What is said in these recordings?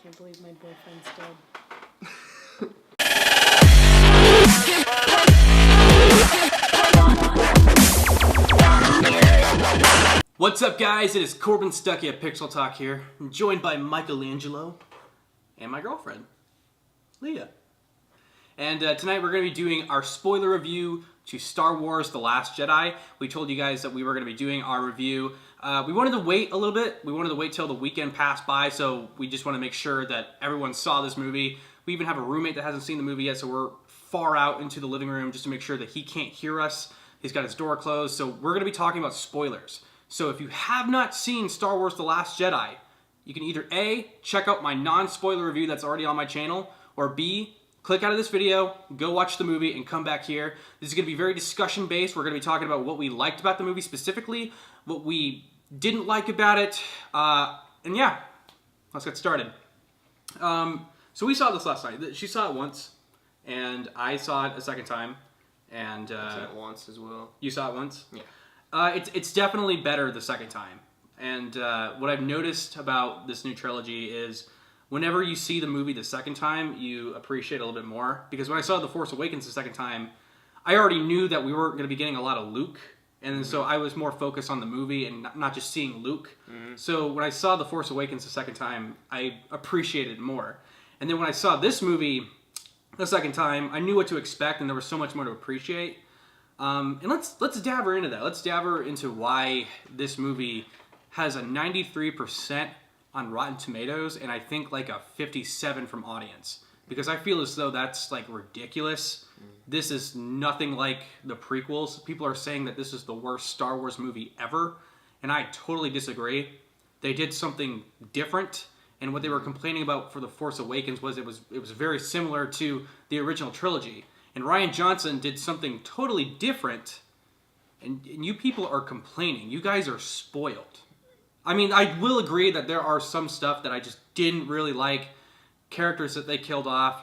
can't believe my boyfriend's dead. What's up, guys? It is Corbin Stuckey at Pixel Talk here. I'm joined by Michelangelo and my girlfriend, Leah. And tonight we're going to be doing our spoiler review to Star Wars The Last Jedi. We told you guys that we were going to be doing our review. We wanted to wait a little bit. We wanted to wait till the weekend passed by, so we just want to make sure that everyone saw this movie. We even have a roommate that hasn't seen the movie yet, so we're far out into the living room just to make sure that he can't hear us. He's got his door closed, so we're going to be talking about spoilers. So if you have not seen Star Wars The Last Jedi, you can either A, check out my non-spoiler review that's already on my channel, or B, click out of this video, go watch the movie, and come back here. This is going to be very discussion-based. We're going to be talking about what we liked about the movie specifically, what we didn't like about it, and yeah, let's get started. So we saw this last night. She saw it once, and I saw it a second time. And I saw it once as well. You saw it once? Yeah. It's definitely better the second time. And what I've noticed about this new trilogy is whenever you see the movie the second time, you appreciate it a little bit more. Because when I saw The Force Awakens the second time, I already knew that we weren't going to be getting a lot of Luke. And so I was more focused on the movie and not just seeing Luke. So when I saw The Force Awakens the second time, I appreciated it more. And then when I saw this movie the second time, I knew what to expect, and there was so much more to appreciate. And let's dabber into that. Let's dabber into why this movie has a 93% on Rotten Tomatoes, and I think like a 57 from audience. Because I feel as though that's like ridiculous. This is nothing like the prequels. People are saying that this is the worst Star Wars movie ever, and I totally disagree. They did something different. And what they were complaining about for The Force Awakens was it was very similar to the original trilogy. And Rian Johnson did something totally different, and you people are complaining. You guys are spoiled. I mean, I will agree that there are some stuff that I just didn't really like. Characters that they killed off.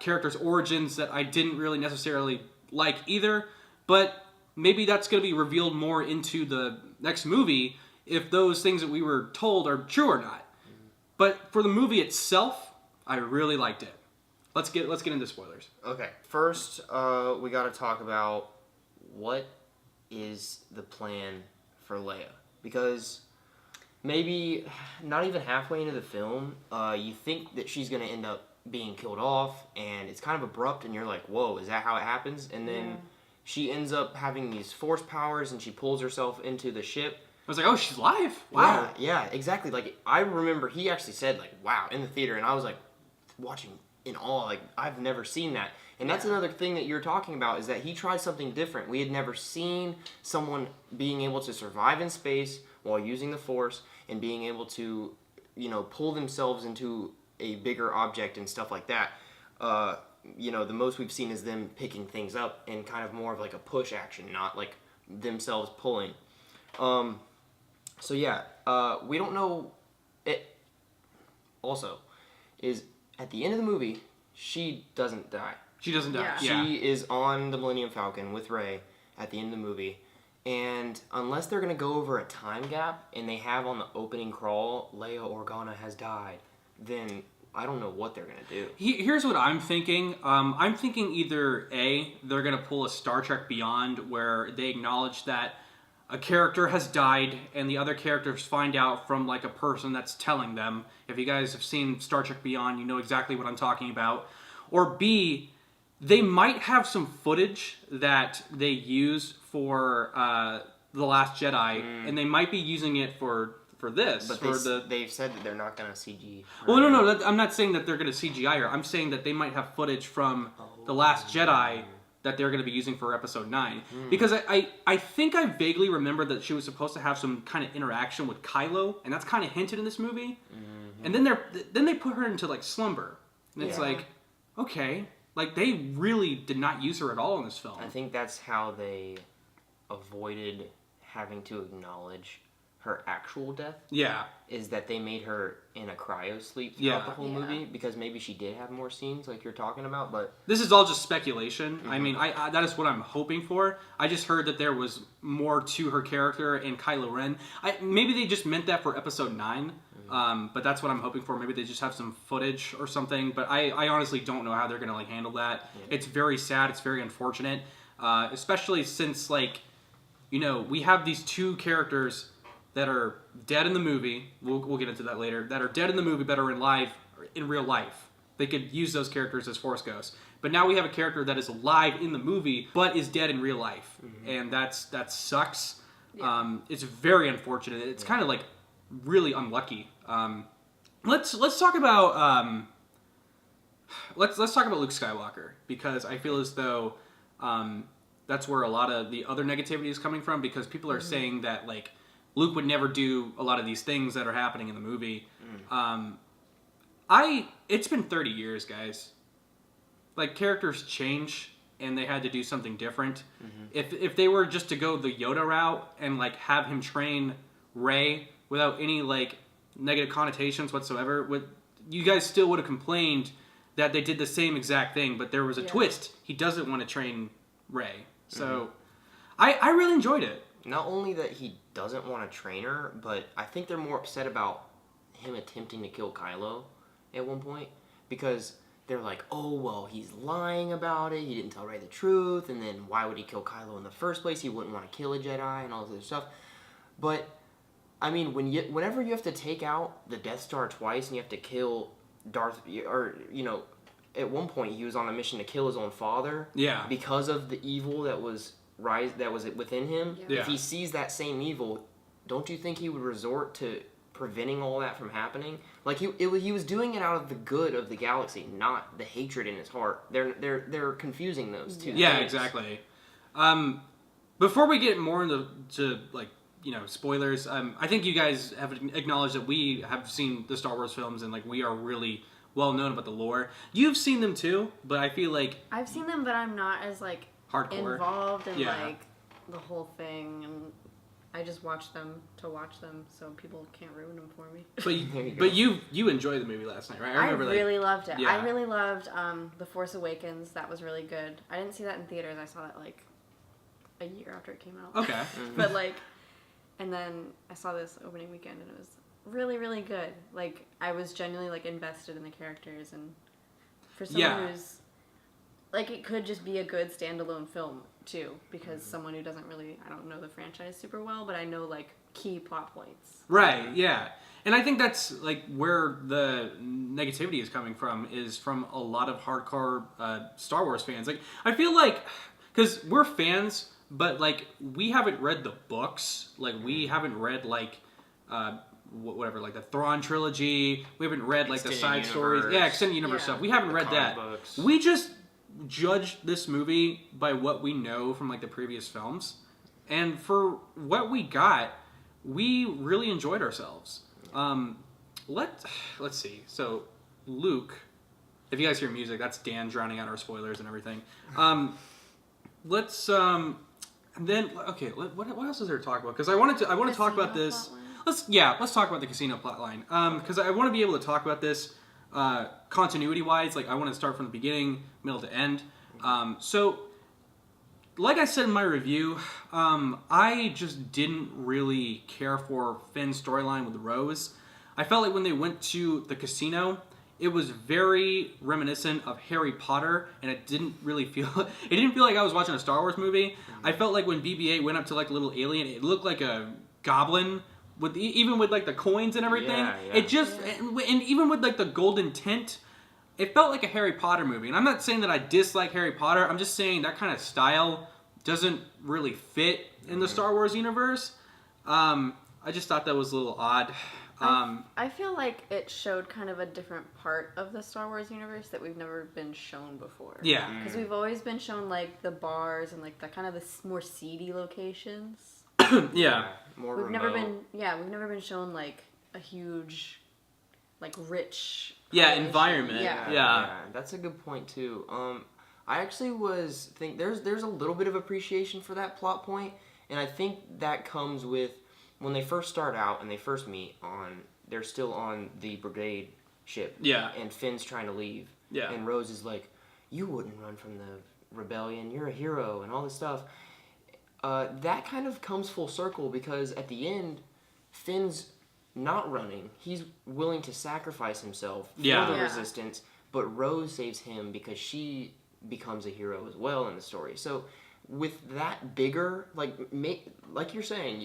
Characters' origins that I didn't really necessarily like either. But maybe that's going to be revealed more into the next movie if those things that we were told are true or not. But for the movie itself, I really liked it. Let's get into spoilers. Okay. First, we got to talk about what is the plan for Leia. Because maybe not even halfway into the film, you think that she's going to end up being killed off, and it's kind of abrupt, and you're like, whoa, is that how it happens? And then she ends up having these force powers, and she pulls herself into the ship. I was like, oh, she's alive. Wow. Yeah, exactly. Like, I remember he actually said, like, wow, in the theater, and I was like, watching in awe. Like, I've never seen that. And that's another thing that you're talking about, is that he tried something different. We had never seen someone being able to survive in space while using the Force and being able to, pull themselves into a bigger object and stuff like that. The most we've seen is them picking things up and kind of more of like a push action, not like themselves pulling. We don't know it. Also, is at the end of the movie, she doesn't die. She doesn't die. Yeah. She is on the Millennium Falcon with Rey at the end of the movie. And unless they're going to go over a time gap and they have on the opening crawl, Leia Organa has died, then I don't know what they're going to do. Here's what I'm thinking. I'm thinking either A, they're going to pull a Star Trek Beyond where they acknowledge that a character has died and the other characters find out from like a person that's telling them. If you guys have seen Star Trek Beyond, you know exactly what I'm talking about. Or B, they might have some footage that they use for The Last Jedi, and they might be using it for this. But they've said that they're not going to CG. Well, no, I'm not saying that they're going to CGI her. I'm saying that they might have footage from The Last Jedi that they're going to be using for Episode 9. Because I think I vaguely remember that she was supposed to have some kind of interaction with Kylo, and that's kind of hinted in this movie. And then they put her into like slumber. And it's like, okay, like they really did not use her at all in this film. I think that's how they avoided having to acknowledge her actual death. Yeah. Is that they made her in a cryo sleep throughout the whole movie, because maybe she did have more scenes like you're talking about, but this is all just speculation. I mean, I that is what I'm hoping for. I just heard that there was more to her character in Kylo Ren. Maybe they just meant that for Episode 9, But that's what I'm hoping for. Maybe they just have some footage or something. But I honestly don't know how they're gonna handle that. Yeah. It's very sad. It's very unfortunate, especially since we have these two characters that are dead in the movie. We'll get into that later. That are dead in the movie, but are in real life. They could use those characters as Force ghosts. But now we have a character that is alive in the movie, but is dead in real life, and that sucks. Yeah. It's very unfortunate. It's kind of really unlucky. Let's talk about let's talk about Luke Skywalker, because I feel as though that's where a lot of the other negativity is coming from, because people are saying that Luke would never do a lot of these things that are happening in the movie. It's been 30 years, guys. Characters change, and they had to do something different. If they were just to go the Yoda route and have him train Rey without any negative connotations whatsoever, you guys still would have complained that they did the same exact thing, but there was a twist. He doesn't want to train Rey. So I really enjoyed it. Not only that he doesn't want to train her, but I think they're more upset about him attempting to kill Kylo at one point, because they're like, oh, well, he's lying about it. He didn't tell Rey the truth. And then why would he kill Kylo in the first place? He wouldn't want to kill a Jedi and all this other stuff. But, I mean, whenever you have to take out the Death Star twice and you have to kill Darth... Or, at one point he was on a mission to kill his own father. Yeah. Because of the evil that was within him. Yeah. If he sees that same evil, don't you think he would resort to preventing all that from happening? He was doing it out of the good of the galaxy, not the hatred in his heart. They're confusing those two. Yeah, things. Exactly. Before we get more into spoilers, I think you guys have acknowledged that we have seen the Star Wars films, and we are really well known about the lore. You've seen them too, but I feel I've seen them, but I'm not as hardcore involved in the whole thing, and I just watch them to watch them, so people can't ruin them for me. But you enjoyed the movie last night, right? I really loved it. Yeah. I really loved The Force Awakens. That was really good. I didn't see that in theaters. I saw that a year after it came out. Okay. But and then I saw this opening weekend, and it was really, really good. I was genuinely invested in the characters, and for someone who's it could just be a good standalone film too, because someone who doesn't really, I don't know the franchise super well, but I know key plot points. Right, yeah. And I think that's where the negativity is coming from, is from a lot of hardcore Star Wars fans. I feel because we're fans, but we haven't read the books. We haven't read whatever, the Thrawn trilogy. We haven't read the side stories. Yeah, extended universe stuff. We haven't read that. Books. We just judge this movie by what we know from the previous films, and for what we got, we really enjoyed ourselves. Let's see. So Luke, if you guys hear music, that's Dan drowning out our spoilers and everything. Let's and then what else is there to talk about? Because I want to talk about this. Let's talk about the casino plotline. Because I want to be able to talk about this continuity-wise. I want to start from the beginning, middle to end. So, like I said in my review, I just didn't really care for Finn's storyline with Rose. I felt when they went to the casino, it was very reminiscent of Harry Potter, and it didn't feel like I was watching a Star Wars movie. I felt when BB-8 went up to the little alien, it looked like a goblin. Even with the coins and everything, it just and even with the golden tint, it felt like a Harry Potter movie. And I'm not saying that I dislike Harry Potter. I'm just saying that kind of style doesn't really fit in the Star Wars universe. I just thought that was a little odd. I feel it showed kind of a different part of the Star Wars universe that we've never been shown before. Yeah, because we've always been shown the bars and the kind of the more seedy locations. Yeah. More we've remote. never been shown a huge rich environment. Yeah, that's a good point too. I actually think there's a little bit of appreciation for that plot point, and I think that comes with when they first start out and they first meet they're still on the brigade ship. Yeah. And Finn's trying to leave. Yeah. And Rose is like, you wouldn't run from the rebellion, you're a hero, and all this stuff. That kind of comes full circle, because at the end, Finn's not running. He's willing to sacrifice himself for Yeah. the Yeah. resistance, but Rose saves him because she becomes a hero as well in the story. So with that bigger, like you're saying,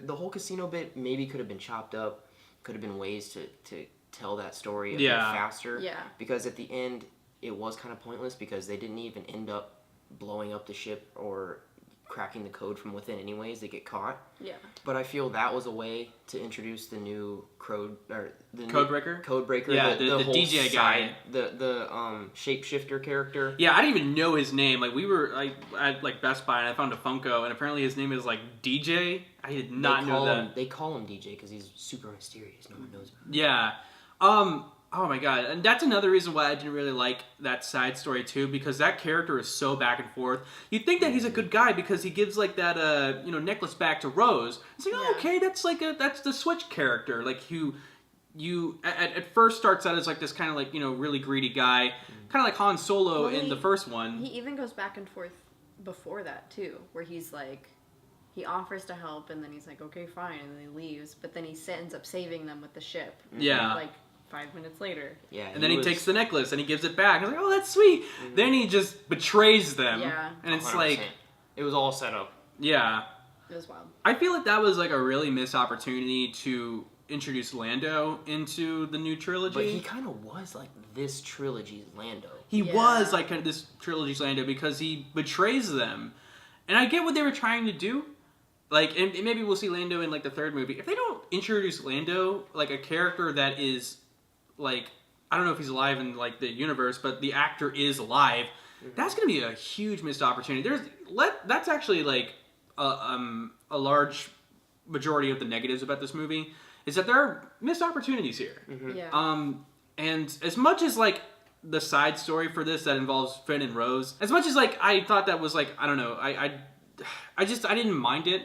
the whole casino bit maybe could have been chopped up, could have been ways to tell that story a bit faster. Yeah. Because at the end, it was kind of pointless because they didn't even end up blowing up the ship or cracking the code from within anyways. They get caught. Yeah. But I feel that was a way to introduce the new Codebreaker. Codebreaker? Codebreaker. Yeah, the whole DJ guy. The shapeshifter character. Yeah, I didn't even know his name. Like, we were at like Best Buy, and I found a Funko, and apparently his name is like DJ. I did not know that. They call him DJ because he's super mysterious. No one knows about him. Yeah. Oh my god, and that's another reason why I didn't really like that side story too, because that character is so back and forth. You'd think that he's a good guy because he gives like that necklace back to Rose. It's like, oh, okay, that's the Switch character. Like you at first starts out as like this kind of like really greedy guy, kind of like Han Solo in the first one. He even goes back and forth before that too, where he's like, he offers to help and then he's like, okay, fine, and then he leaves, but then he ends up saving them with the ship. Yeah. Like 5 minutes later. Yeah. And then he takes the necklace and he gives it back. I was like, oh, that's sweet. Mm-hmm. Then he just betrays them. Yeah. And it's 100%. like, it was all set up. yeah. It was wild. I feel like that was like a really missed opportunity to introduce Lando into the new trilogy. But he kind of was like this trilogy's Lando. He Yeah. was like kind of this trilogy's Lando because he betrays them. And I get what they were trying to do. Like, and maybe we'll see Lando in like the third movie. If they don't introduce Lando, like a character that is like, I don't know if he's alive in like the universe, but the actor is alive, that's going to be a huge missed opportunity. That's actually like a large majority of the negatives about this movie is that there are missed opportunities here. Mm-hmm. Yeah. And as much as like the side story for this that involves Finn and Rose, as much as like I thought that was like, I don't know, I didn't mind it,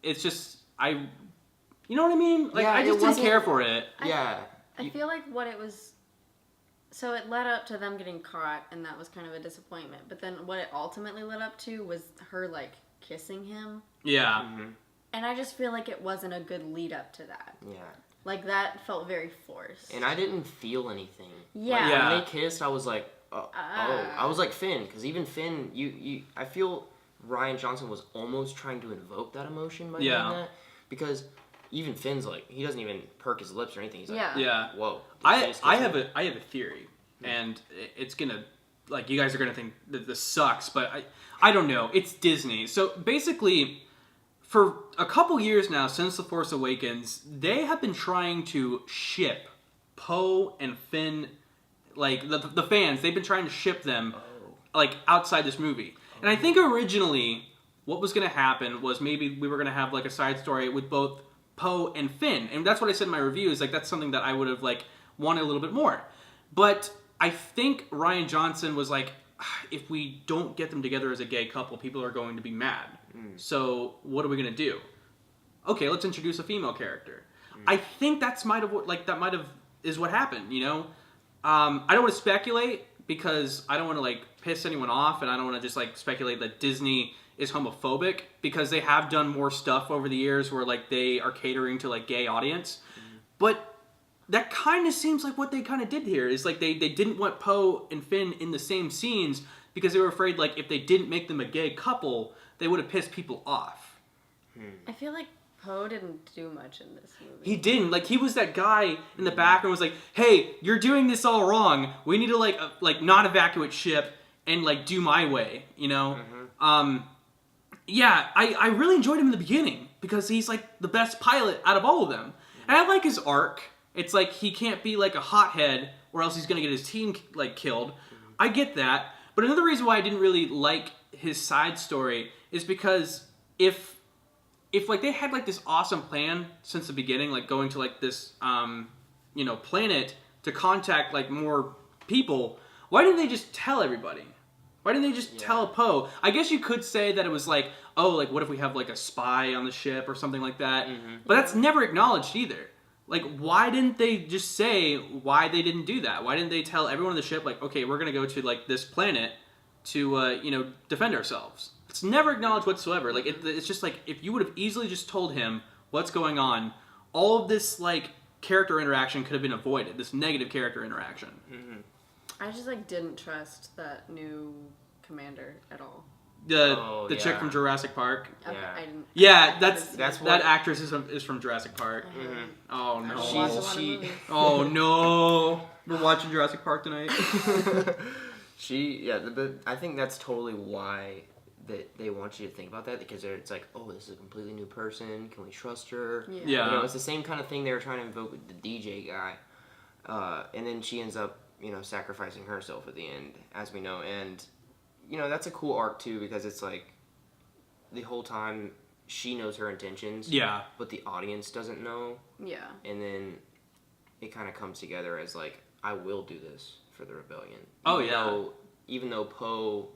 It's just you know what I mean? Like, Yeah, I just it didn't wasn't- care for it. Yeah. I feel like what it was, so it led up to them getting caught, and that was kind of a disappointment. But then what it ultimately led up to was her, like, kissing him. Yeah. Mm-hmm. And I just feel like it wasn't a good lead up to that. Yeah. Like, that felt very forced. And I didn't feel anything. Yeah. Like, Yeah. when they kissed, I was like, I was like Finn, because even Finn, I feel Ryan Johnson was almost trying to invoke that emotion by doing that, because even Finn's like, he doesn't even perk his lips or anything. He's like, Yeah. whoa. I have a theory, and it's gonna, like, you guys are gonna think that this sucks, but I don't know. It's Disney, so basically, for a couple years now since The Force Awakens, they have been trying to ship Poe and Finn, like the fans. They've been trying to ship them, like, outside this movie. And I think originally what was gonna happen was maybe we were gonna have like a side story with both Poe and Finn, and that's what I said in my review, is like that's something that I would have like wanted a little bit more. But I think Ryan Johnson was like, if we don't get them together as a gay couple, people are going to be mad. So what are we gonna do? Okay, let's introduce a female character. I think that might have is what happened. I don't want to speculate because I don't want to like piss anyone off, and I don't want to just like speculate that Disney is homophobic, because they have done more stuff over the years where like they are catering to like gay audience. But that kind of seems like what they kind of did here, is like they didn't want Poe and Finn in the same scenes because they were afraid like if they didn't make them a gay couple, they would have pissed people off. I feel like Poe didn't do much in this movie. He didn't. Like, he was that guy in the background was like, hey, you're doing this all wrong. We need to like not evacuate ship and like do my way, Yeah, I really enjoyed him in the beginning because he's like the best pilot out of all of them. And I like his arc. It's like he can't be like a hothead or else he's going to get his team like killed. I get that. But another reason why I didn't really like his side story is because if like they had like this awesome plan since the beginning, like going to like this planet to contact like more people, why didn't they just tell everybody? Why didn't they just tell Poe? I guess you could say that it was like, oh, like what if we have like a spy on the ship or something like that? But that's never acknowledged either. Like, why didn't they just say why they didn't do that? Why didn't they tell everyone on the ship, like, okay, we're gonna go to like this planet to defend ourselves? It's never acknowledged whatsoever. Like, it's just like, if you would have easily just told him what's going on, all of this like character interaction could have been avoided. This negative character interaction. Mm-hmm. I just like didn't trust that new commander at all. The chick from Jurassic Park. Okay, Yeah. I didn't. Yeah, That's that what- actress is from Jurassic Park. Mm-hmm. Oh I no. watch a lot of movies. Oh no. We're watching Jurassic Park tonight. But I think that's totally why that they want you to think about that, because it's like, oh, this is a completely new person. Can we trust her? Yeah. You know, it's the same kind of thing they were trying to invoke with the DJ guy, and then she ends up, you know, sacrificing herself at the end, as we know, and you know that's a cool arc too, because it's like the whole time she knows her intentions, Yeah. but the audience doesn't know, Yeah. and then it kind of comes together as like, I will do this for the rebellion. Oh, Even yeah. even though Poe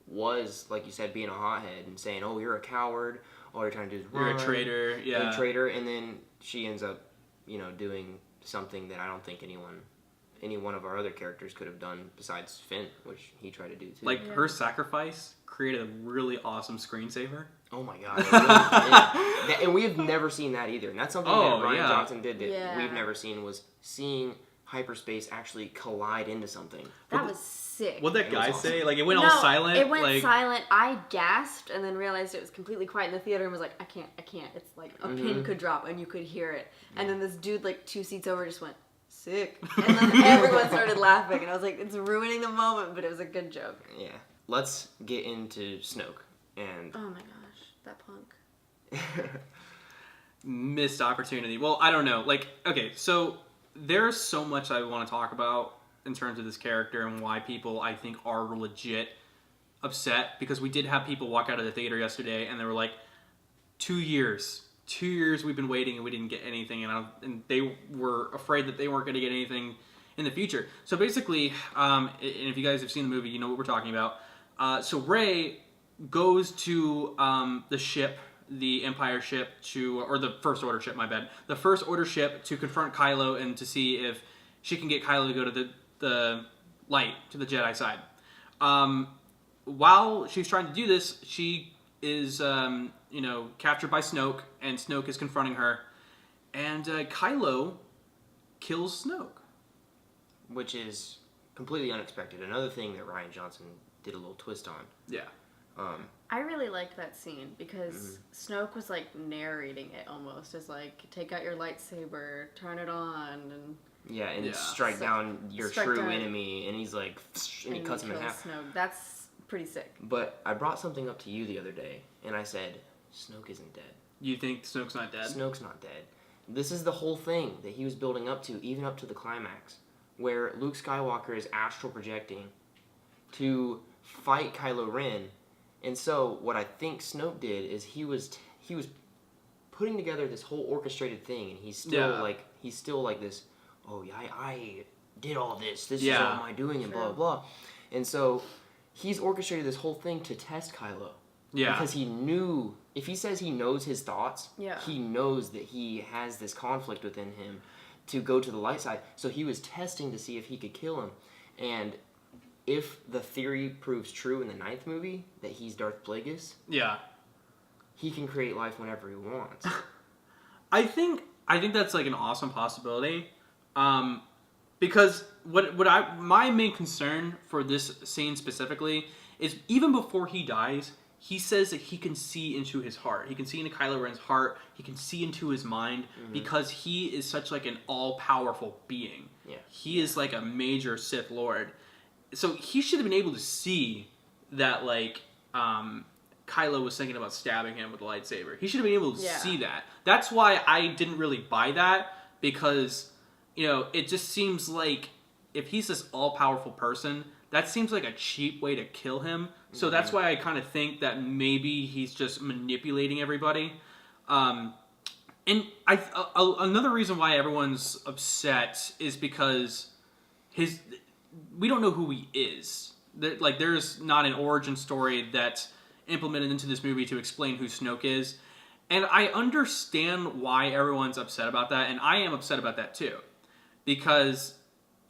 was, like you said, being a hothead and saying, "Oh, you're a coward. All you're trying to do is run. You're a traitor. You're Yeah. a traitor," and then she ends up, you know, doing something that I don't think any one of our other characters could have done besides Finn, which he tried to do too. Like her sacrifice created a really awesome screensaver. Oh my god, it really did. And we have never seen that either, and that's something that Ryan yeah. Johnson did that Yeah. we've never seen, was seeing hyperspace actually collide into something. That was sick. What'd that It was guy awesome. say? Like it went No, all silent. It went like, silent. I gasped and then realized it was completely quiet in the theater and was like, I can't. It's like a pin could drop and you could hear it. And then this dude like 2 seats over just went, sick. And then everyone started laughing and I was like, it's ruining the moment, but it was a good joke. Yeah. Let's get into Snoke. And Oh my gosh, that punk. missed opportunity. Well, I don't know. Like, okay, so there's so much I want to talk about in terms of this character and why people, I think, are legit upset, because we did have people walk out of the theater yesterday and they were like, 2 years we've been waiting and we didn't get anything, and they were afraid that they weren't going to get anything in the future. So basically, and if you guys have seen the movie, you know what we're talking about. So Rey goes to the ship, the Empire ship, or the First Order ship, my bad. The First Order ship to confront Kylo and to see if she can get Kylo to go to the light, to the Jedi side. While she's trying to do this, she is, captured by Snoke, and Snoke is confronting her. And Kylo kills Snoke. which is completely unexpected. Another thing that Ryan Johnson did a little twist on. Yeah. I really liked that scene because Snoke was like narrating it almost as like, take out your lightsaber, turn it on, and Yeah, and Yeah. strike down your Strike true down- enemy, and he's like, and he cuts him in kills half. Snoke. That's pretty sick. But I brought something up to you the other day, and I said, Snoke isn't dead. You think Snoke's not dead? Snoke's not dead. This is the whole thing that he was building up to, even up to the climax, where Luke Skywalker is astral projecting to fight Kylo Ren. And so what I think Snoke did is he was putting together this whole orchestrated thing, and he's still like this, oh yeah, I did all this. This is all my doing, and blah blah blah. And so he's orchestrated this whole thing to test Kylo. Yeah. Because he knew, if he says he knows his thoughts, Yeah. he knows that he has this conflict within him to go to the light side. So he was testing to see if he could kill him. And if the theory proves true in the 9th movie, that he's Darth Plagueis, Yeah. he can create life whenever he wants. I think that's like an awesome possibility, because my main concern for this scene specifically is even before he dies, he says that he can see into his heart. He can see into Kylo Ren's heart. He can see into his mind because he is such like an all-powerful being. Yeah. He is like a major Sith Lord, so he should have been able to see that like. Kylo was thinking about stabbing him with a lightsaber. He should have been able to see that. That's why I didn't really buy that, because, it just seems like if he's this all-powerful person, that seems like a cheap way to kill him. So that's why I kind of think that maybe he's just manipulating everybody. And another reason why everyone's upset is because we don't know who he is. There's not an origin story that's implemented into this movie to explain who Snoke is. And I understand why everyone's upset about that, and I am upset about that too. Because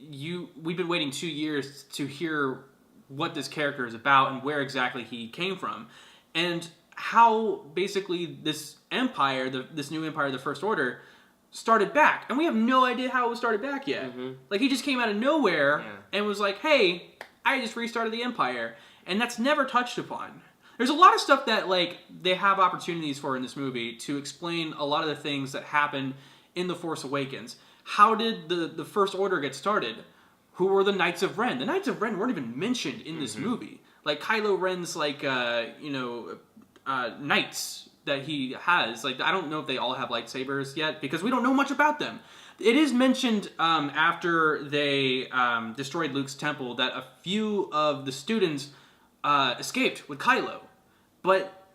we've been waiting 2 years to hear what this character is about and where exactly he came from. And how basically this empire, this new empire, the First Order, started back, and we have no idea how it was started back yet. Like, he just came out of nowhere and was like, hey, I just restarted the Empire, and that's never touched upon. There's a lot of stuff that, like, they have opportunities for in this movie to explain a lot of the things that happened in The Force Awakens. How did the First Order get started? Who were the Knights of Ren? The Knights of Ren weren't even mentioned in this movie. Like, Kylo Ren's, like, knights that he has. Like, I don't know if they all have lightsabers yet, because we don't know much about them. It is mentioned after they destroyed Luke's temple that a few of the students escaped with Kylo. But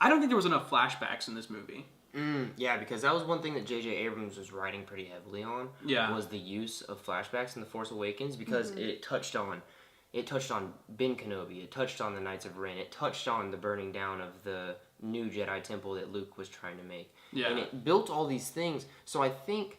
I don't think there was enough flashbacks in this movie. Yeah, because that was one thing that J.J. Abrams was writing pretty heavily on. Yeah. Was the use of flashbacks in The Force Awakens, because it touched on Ben Kenobi, it touched on the Knights of Ren, it touched on the burning down of the new Jedi temple that Luke was trying to make. Yeah. And it built all these things. So I think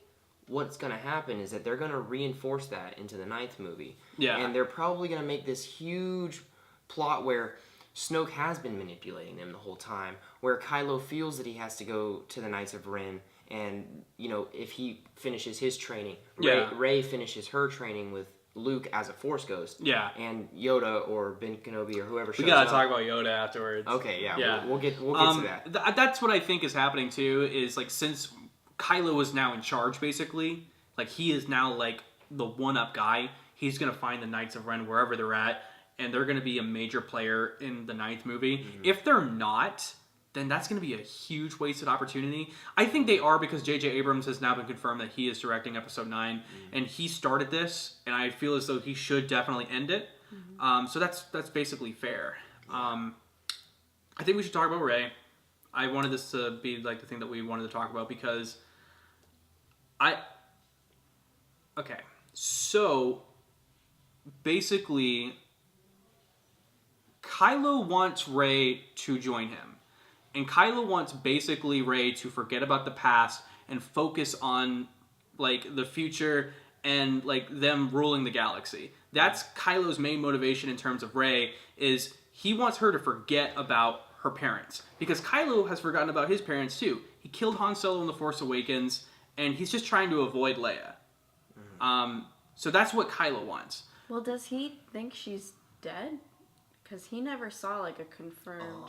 what's going to happen is that they're going to reinforce that into the 9th movie. Yeah. And they're probably going to make this huge plot where Snoke has been manipulating them the whole time, where Kylo feels that he has to go to the Knights of Ren, and, if he finishes his training, Rey finishes her training with Luke as a Force Ghost. Yeah. And Yoda or Ben Kenobi or whoever shows up. We gotta talk about Yoda afterwards. Okay, yeah. We'll get to that. That's what I think is happening too, is like, since Kylo is now in charge, basically, like, he is now like the one-up guy, he's gonna find the Knights of Ren wherever they're at, and they're gonna be a major player in the 9th movie. If they're not, then that's going to be a huge wasted opportunity. I think they are, because J.J. Abrams has now been confirmed that he is directing Episode 9, and he started this, and I feel as though he should definitely end it. So that's basically fair. I think we should talk about Rey. I wanted this to be like the thing that we wanted to talk about, because okay, so basically Kylo wants Rey to join him. And Kylo wants basically Rey to forget about the past and focus on, like, the future and, like, them ruling the galaxy. That's Kylo's main motivation in terms of Rey, is he wants her to forget about her parents. Because Kylo has forgotten about his parents, too. He killed Han Solo in The Force Awakens, and he's just trying to avoid Leia. So that's what Kylo wants. Well, does he think she's dead? Because he never saw, like, a confirmed...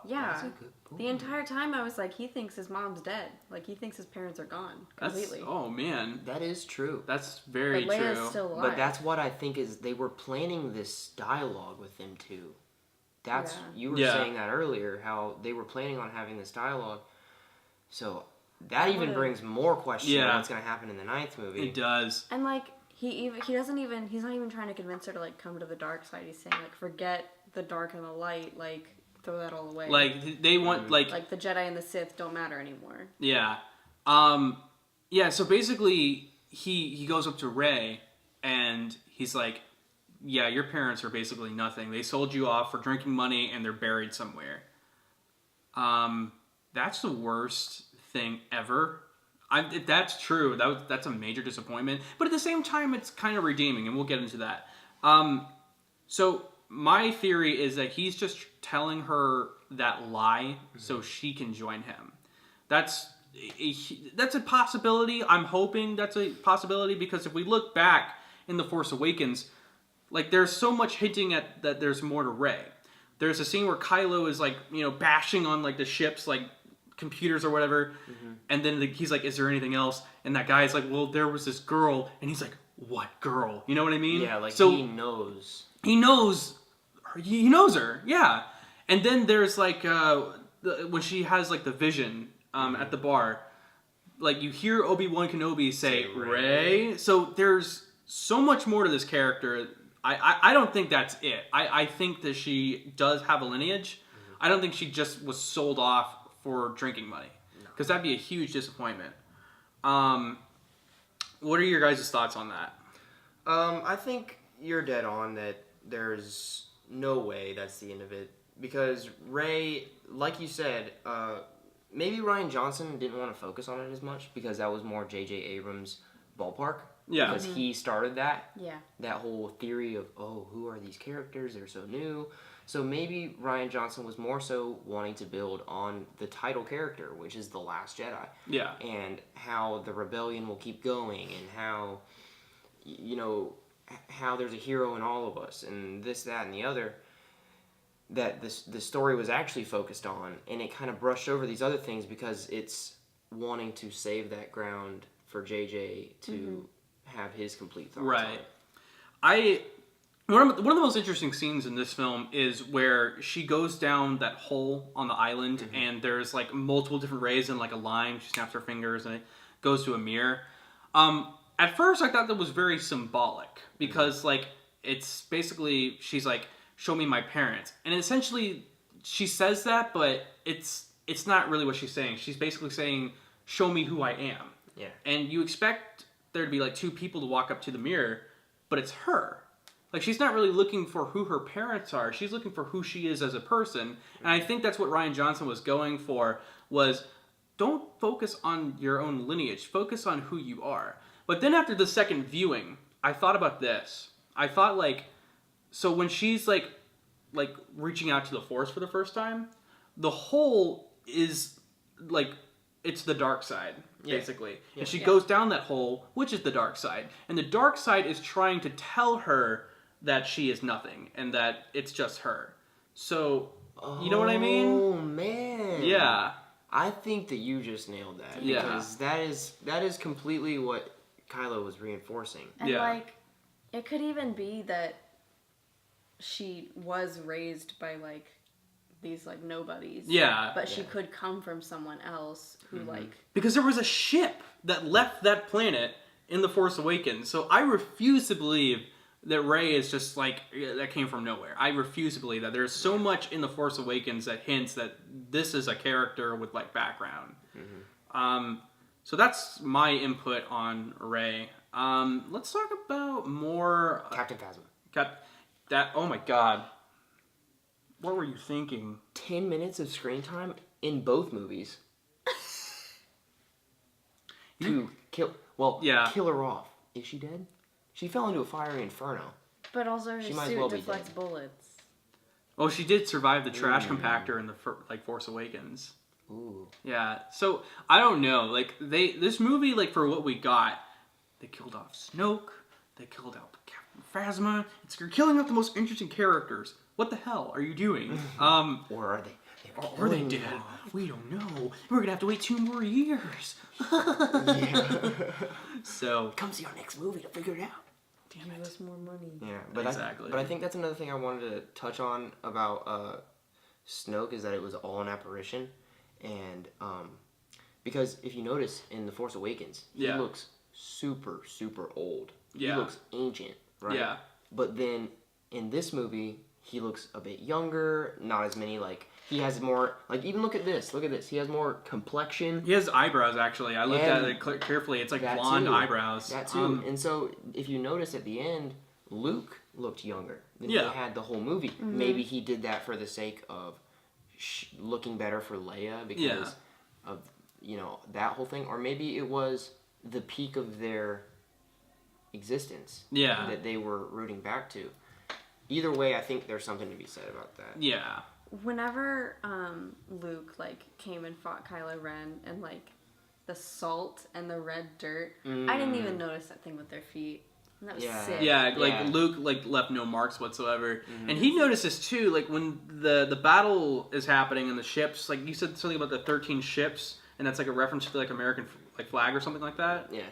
Yeah, that's a good point. The entire time I was like, he thinks his mom's dead. Like, he thinks his parents are gone completely. Oh, man. That is true. That's very but Leia's true. still alive. But that's what I think is, they were planning this dialogue with them too. That's you were saying that earlier, how they were planning on having this dialogue. So that even brings more questions on what's going to happen in the 9th movie. It does. And, like, he's not even trying to convince her to, like, come to the dark side. He's saying, like, forget the dark and the light, like, throw that all away. Like, they want, like, the Jedi and the Sith don't matter anymore. Yeah. So basically, he goes up to Rey, and he's like, yeah, your parents are basically nothing. They sold you off for drinking money, and they're buried somewhere. That's the worst thing ever. If that's true, that's a major disappointment. But at the same time, it's kind of redeeming, and we'll get into that. So my theory is that he's just telling her that lie so she can join him. That's a possibility. I'm hoping that's a possibility, because if we look back in The Force Awakens, like, there's so much hinting at that there's more to Rey. There's a scene where Kylo is, like, bashing on, like, the ship's, like, computers or whatever, and then he's like, is there anything else? And that guy's like, well, there was this girl, and he's like, what girl? You know what I mean? Yeah, like, so he knows her, yeah. And then there's, like, when she has, like, the vision at the bar, like, you hear Obi-Wan Kenobi say Rey. So there's so much more to this character. I don't think that's it. I think that she does have a lineage. I don't think she just was sold off for drinking money, because that'd be a huge disappointment. What are your guys' thoughts on that? I think you're dead on that there's no way that's the end of it, because Rey, like you said, maybe Rian Johnson didn't want to focus on it as much, because that was more J.J. Abrams' ballpark. Yeah. Because he started that. Yeah. That whole theory of, who are these characters? They're so new. So maybe Rian Johnson was more so wanting to build on the title character, which is the Last Jedi. Yeah. And how the rebellion will keep going, and how, you know, how there's a hero in all of us, and this, that, and the other. That the story was actually focused on, and it kind of brushed over these other things because it's wanting to save that ground for JJ to have his complete thoughts on it. One of the most interesting scenes in this film is where she goes down that hole on the island, and there's like multiple different rays in like a line. She snaps her fingers, and it goes to a mirror. At first, I thought that was very symbolic because like it's basically she's like, show me my parents. And essentially, she says that, but it's not really what she's saying. She's basically saying, show me who I am. Yeah. And you expect there to be like two people to walk up to the mirror, but it's her. Like, she's not really looking for who her parents are. She's looking for who she is as a person. And I think that's what Rian Johnson was going for, was don't focus on your own lineage. Focus on who you are. But then after the second viewing, I thought about this. I thought, like, so when she's like reaching out to the Force for the first time, the hole is like it's the dark side, basically. Yeah. And she goes down that hole, which is the dark side. And the dark side is trying to tell her that she is nothing and that it's just her. So, you know what I mean? Oh man. Yeah. I think that you just nailed that. Yeah. Because that is completely what Kylo was reinforcing. And like, it could even be that she was raised by like these like nobodies. Yeah. But she could come from someone else who like, because there was a ship that left that planet in The Force Awakens. So I refuse to believe that Rey is just like that came from nowhere. I refuse to believe that. There's so much in The Force Awakens that hints that this is a character with like background. So that's my input on Rey. Let's talk about more Captain Phasma. Oh my god. What were you thinking? 10 minutes of screen time in both movies. To kill her off. Is she dead? She fell into a fiery inferno. but also her She might as suit well be deflects dead. bullets. Oh, she did survive the trash compactor in the Force Awakens. Ooh. Yeah. So I don't know. Like this movie, like for what we got, they killed off Snoke. They killed out Captain Phasma. You're killing off the most interesting characters. What the hell are you doing? Or are they? Or they dead? We don't know. We're gonna have to wait 2 more years. So come see our next movie to figure it out. Give us more money. Yeah, but exactly. I think that's another thing I wanted to touch on about Snoke is that it was all an apparition, and because if you notice in The Force Awakens, he looks super old. Yeah. He looks ancient, right? Yeah. But then in this movie, he looks a bit younger. Not as many like. He has more, like, even look at this. Look at this. He has more complexion. He has eyebrows, actually. I looked at it carefully. It's like blonde eyebrows. That too. And so, if you notice at the end, Luke looked younger than he had the whole movie. Mm-hmm. Maybe he did that for the sake of looking better for Leia because of, you know, that whole thing. Or maybe it was the peak of their existence that they were rooting back to. Either way, I think there's something to be said about that. Yeah. Whenever Luke like came and fought Kylo Ren and like the salt and the red dirt, I didn't even notice that thing with their feet. And that was sick. Yeah, like Luke like left no marks whatsoever. Mm-hmm. And he notices too, like when the battle is happening and the ships, like you said something about the 13 ships, and that's like a reference to like American like flag or something like that. Yeah.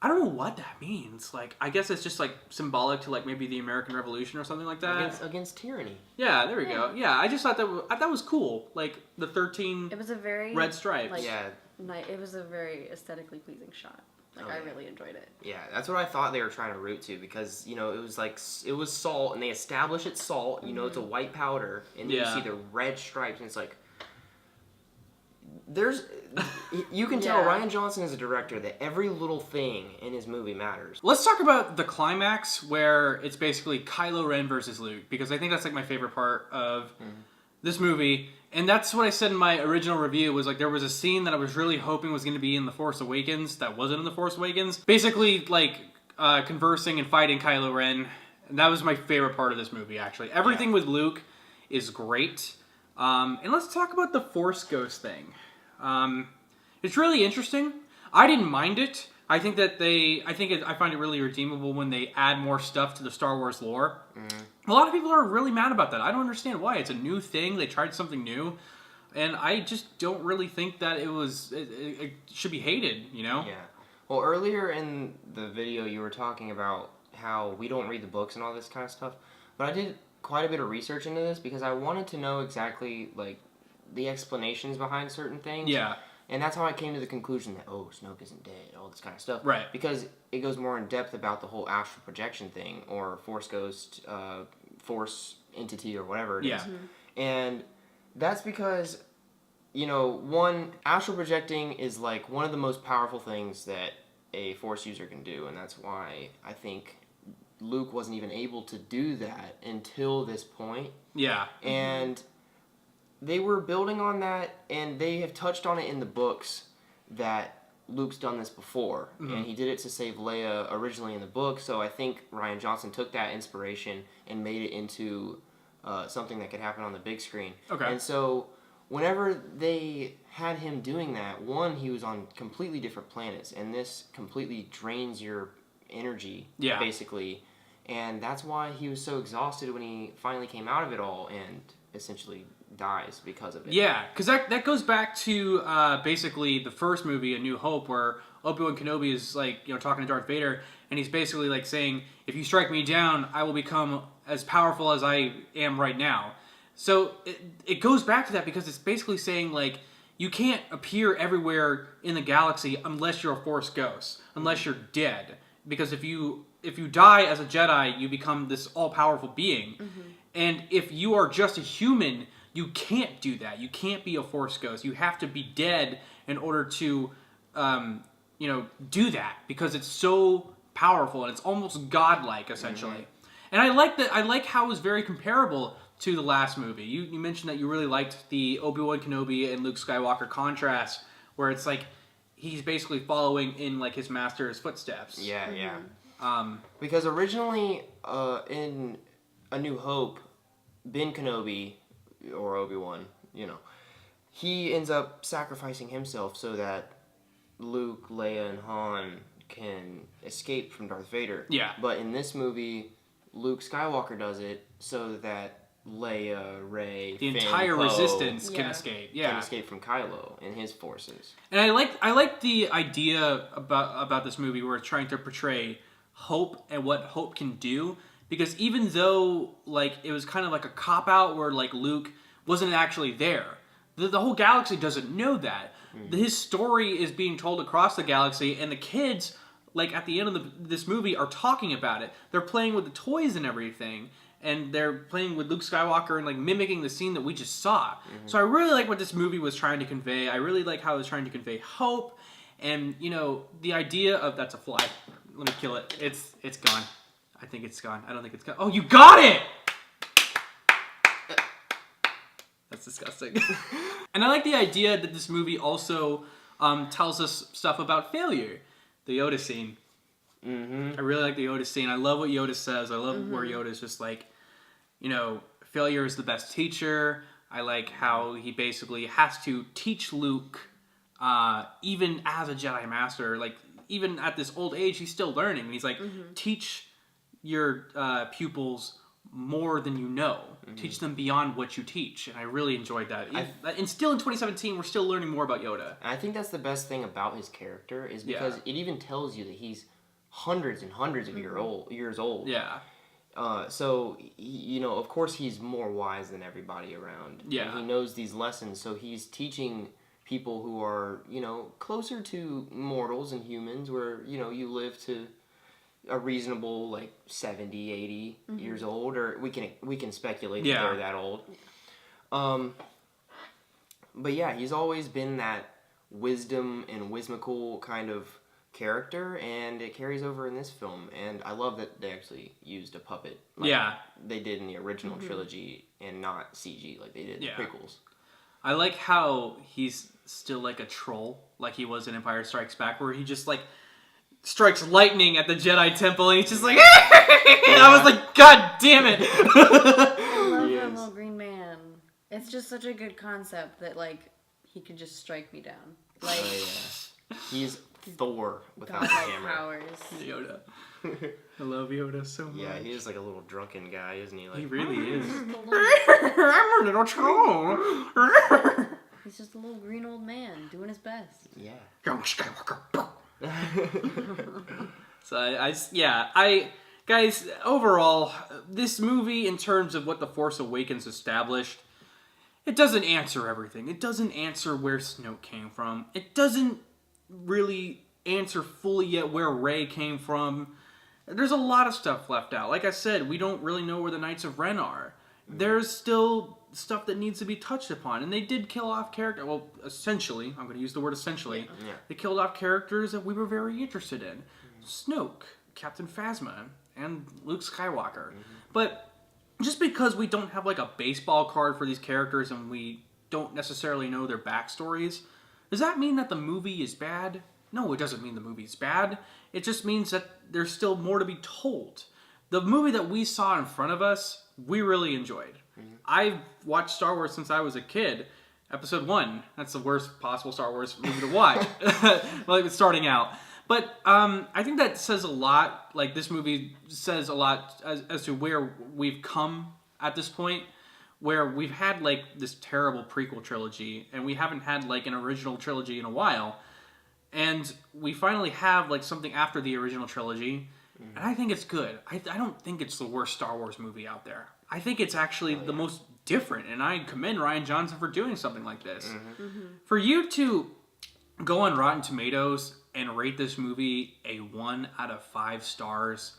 I don't know what that means. Like, I guess it's just like symbolic to like maybe the American Revolution or something like that. Against tyranny. Yeah, there we go. Yeah, I just thought that was cool. Like the 13. It was a very red stripes. Like, it was a very aesthetically pleasing shot. Like I really enjoyed it. Yeah, that's what I thought they were trying to root to because you know it was salt and they establish it's salt. You know it's a white powder and then you see the red stripes and it's like. You can tell Rian Johnson is a director that every little thing in his movie matters. Let's talk about the climax where it's basically Kylo Ren versus Luke because I think that's like my favorite part of this movie. And that's what I said in my original review was like there was a scene that I was really hoping was going to be in The Force Awakens that wasn't in The Force Awakens. Basically like conversing and fighting Kylo Ren. And that was my favorite part of this movie actually. Everything with Luke is great. And let's talk about the Force Ghost thing. It's really interesting. I didn't mind it. I think that I find it really redeemable when they add more stuff to the Star Wars lore. A lot of people are really mad about that. I don't understand why. It's a new thing. They tried something new. And I just don't really think that it should be hated, you know? Yeah. Well, earlier in the video you were talking about how we don't read the books and all this kind of stuff. But I did quite a bit of research into this because I wanted to know exactly, like, the explanations behind certain things. Yeah. And that's how I came to the conclusion that, Snoke isn't dead, all this kind of stuff. Right. Because it goes more in depth about the whole astral projection thing, or Force Ghost, Force entity, or whatever it is. Yeah. And that's because, astral projecting is like one of the most powerful things that a Force user can do. And that's why I think Luke wasn't even able to do that until this point. Yeah. And they were building on that, and they have touched on it in the books that Luke's done this before, and he did it to save Leia originally in the book. So I think Rian Johnson took that inspiration and made it into something that could happen on the big screen. Okay. And so whenever they had him doing that, one, he was on completely different planets, and this completely drains your energy, basically. And that's why he was so exhausted when he finally came out of it all and essentially dies because of it. Yeah, because that goes back to basically the first movie, A New Hope, where Obi-Wan Kenobi is talking to Darth Vader, and he's basically like saying, if you strike me down, I will become as powerful as I am right now. So it goes back to that because it's basically saying, like, you can't appear everywhere in the galaxy unless you're a Force ghost, unless you're dead. Because if you die as a Jedi, you become this all-powerful being. And if you are just a human, you can't do that. You can't be a Force ghost. You have to be dead in order to, do that, because it's so powerful and it's almost godlike, essentially. And I like how it was very comparable to the last movie. You mentioned that you really liked the Obi-Wan Kenobi and Luke Skywalker contrast, where it's like he's basically following in like his master's footsteps. Yeah. Because originally in A New Hope, Ben Kenobi, or Obi-Wan, he ends up sacrificing himself so that Luke, Leia, and Han can escape from Darth Vader. Yeah. But in this movie, Luke Skywalker does it so that Leia, Rey, the Finn, entire Poe Resistance can escape. Yeah. Can escape from Kylo and his forces. And I like the idea about this movie where it's trying to portray hope and what hope can do. Because even though, like, it was kind of like a cop-out where, like, Luke wasn't actually there, the whole galaxy doesn't know that. His story is being told across the galaxy, and the kids, like, at the end of this movie are talking about it. They're playing with the toys and everything, and they're playing with Luke Skywalker and, like, mimicking the scene that we just saw. So I really like what this movie was trying to convey. I really like how it was trying to convey hope, and, the idea of... That's a fly. Let me kill it. It's gone. I think it's gone. I don't think it's gone. Oh, you got it! That's disgusting. And I like the idea that this movie also tells us stuff about failure. The Yoda scene. I really like the Yoda scene. I love what Yoda says. I love where Yoda's just like, failure is the best teacher. I like how he basically has to teach Luke, even as a Jedi Master, like, even at this old age, he's still learning. And he's like, teach your pupils more than you know. Teach them beyond what you teach. And I really enjoyed that. And still in 2017, we're still learning more about Yoda. And I think that's the best thing about his character is because it even tells you that he's hundreds and hundreds of years old. Yeah. So, of course he's more wise than everybody around. Yeah. And he knows these lessons, so he's teaching people who are, closer to mortals and humans where, you live to a reasonable, like, 70, 80 years old, or we can speculate that they're that old. But yeah, he's always been that wisdom and whimsical kind of character, and it carries over in this film. And I love that they actually used a puppet like they did in the original trilogy, and not CG like they did in the prequels. I like how he's still like a troll, like he was in Empire Strikes Back, where he just, like, strikes lightning at the Jedi Temple, and he's just like, I was like, God damn it! I love that little green man. It's just such a good concept that, like, he could just strike me down. Like, He's Thor without the godlike hammer. powers. Yoda. I love Yoda so much. Yeah, he is like a little drunken guy, isn't he? Like, He really is. I'm a little troll. He's just a little green old man doing his best. Yeah. Young Skywalker. So guys, overall, this movie, in terms of what The Force Awakens established, it doesn't answer everything. It doesn't answer where Snoke came from. It doesn't really answer fully yet where Rey came from. There's a lot of stuff left out. Like I said, we don't really know where the Knights of Ren are. There's still stuff that needs to be touched upon. And they did kill off characters. Well, essentially, I'm going to use the word essentially. Yeah. They killed off characters that we were very interested in. Snoke, Captain Phasma, and Luke Skywalker. But just because we don't have like a baseball card for these characters and we don't necessarily know their backstories, does that mean that the movie is bad? No, it doesn't mean the movie is bad. It just means that there's still more to be told. The movie that we saw in front of us, we really enjoyed. I've watched Star Wars since I was a kid. Episode 1, that's the worst possible Star Wars movie to watch. Like, it's starting out. But I think that says a lot. Like, this movie says a lot as to where we've come at this point, where we've had, like, this terrible prequel trilogy, and we haven't had, like, an original trilogy in a while. And we finally have, like, something after the original trilogy, and I think it's good. I don't think it's the worst Star Wars movie out there. I think it's actually the most different, and I commend Rian Johnson for doing something like this. For you to go on Rotten Tomatoes and rate this movie a 1 out of 5 stars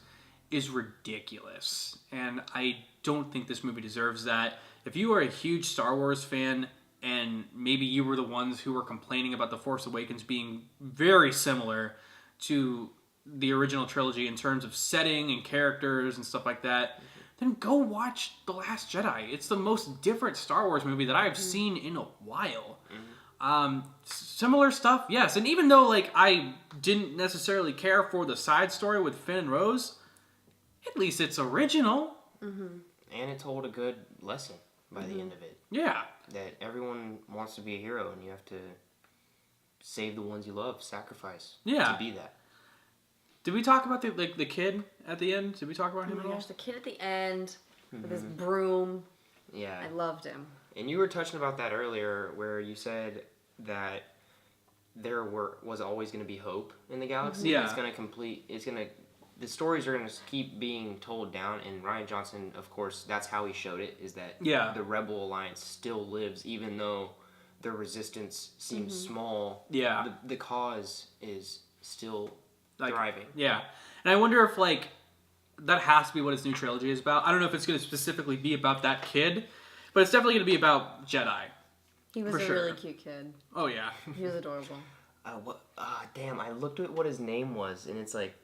is ridiculous. And I don't think this movie deserves that. If you are a huge Star Wars fan, and maybe you were the ones who were complaining about The Force Awakens being very similar to the original trilogy in terms of setting and characters and stuff like that, then go watch The Last Jedi. It's the most different Star Wars movie that I've seen in a while. Similar stuff, yes. And even though, like, I didn't necessarily care for the side story with Finn and Rose, at least it's original. And it told a good lesson by the end of it. Yeah. That everyone wants to be a hero, and you have to save the ones you love, sacrifice to be that. Did we talk about the kid at the end? Did we talk about him at all? Gosh, the kid at the end with his broom. Yeah. I loved him. And you were touching about that earlier, where you said that there was always going to be hope in the galaxy. Yeah. The stories are going to keep being told down, and Rian Johnson, of course, that's how he showed it, is that the Rebel Alliance still lives, even though the resistance seems small. Yeah. The cause is still thriving. Yeah. And I wonder if, like, that has to be what his new trilogy is about. I don't know if it's going to specifically be about that kid, but it's definitely going to be about Jedi. He was a really cute kid. Oh, yeah. He was adorable. Damn, I looked at what his name was, and it's like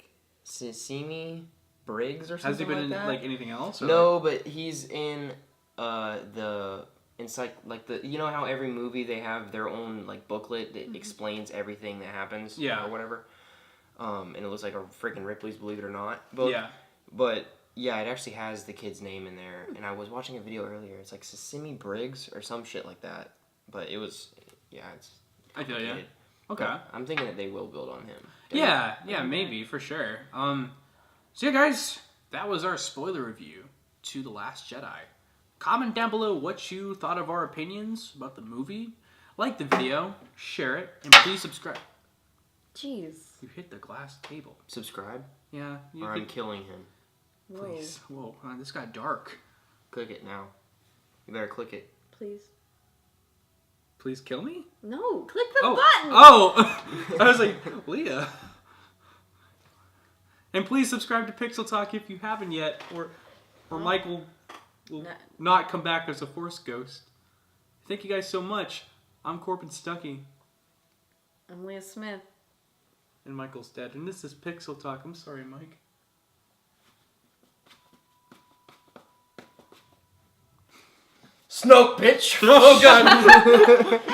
Sesame Briggs or something. Has he been like in that? like anything else? No, but he's in you know how every movie they have their own like booklet that explains everything that happens, or whatever. And it looks like a freaking Ripley's Believe It or Not book. Yeah. But yeah, it actually has the kid's name in there. And I was watching a video earlier. It's like Sesame Briggs or some shit like that. But it was, it's. I feel you. Okay. But I'm thinking that they will build on him. Yeah, maybe, for sure. So yeah, guys, that was our spoiler review to The Last Jedi. Comment down below what you thought of our opinions about the movie. Like the video, share it, and please subscribe. Jeez. You hit the glass table. Subscribe? Yeah. Or I'm killing him. Please. Whoa, this got dark. Click it now. You better click it. Please. Please kill me? No, click the button! Oh! I was like, Leah. And please subscribe to Pixel Talk if you haven't yet, or Mike will not come back as a Force ghost. Thank you guys so much. I'm Corbin Stuckey. I'm Leah Smith. And Michael's dead. And this is Pixel Talk. I'm sorry, Mike. Snoke, bitch! Oh, God.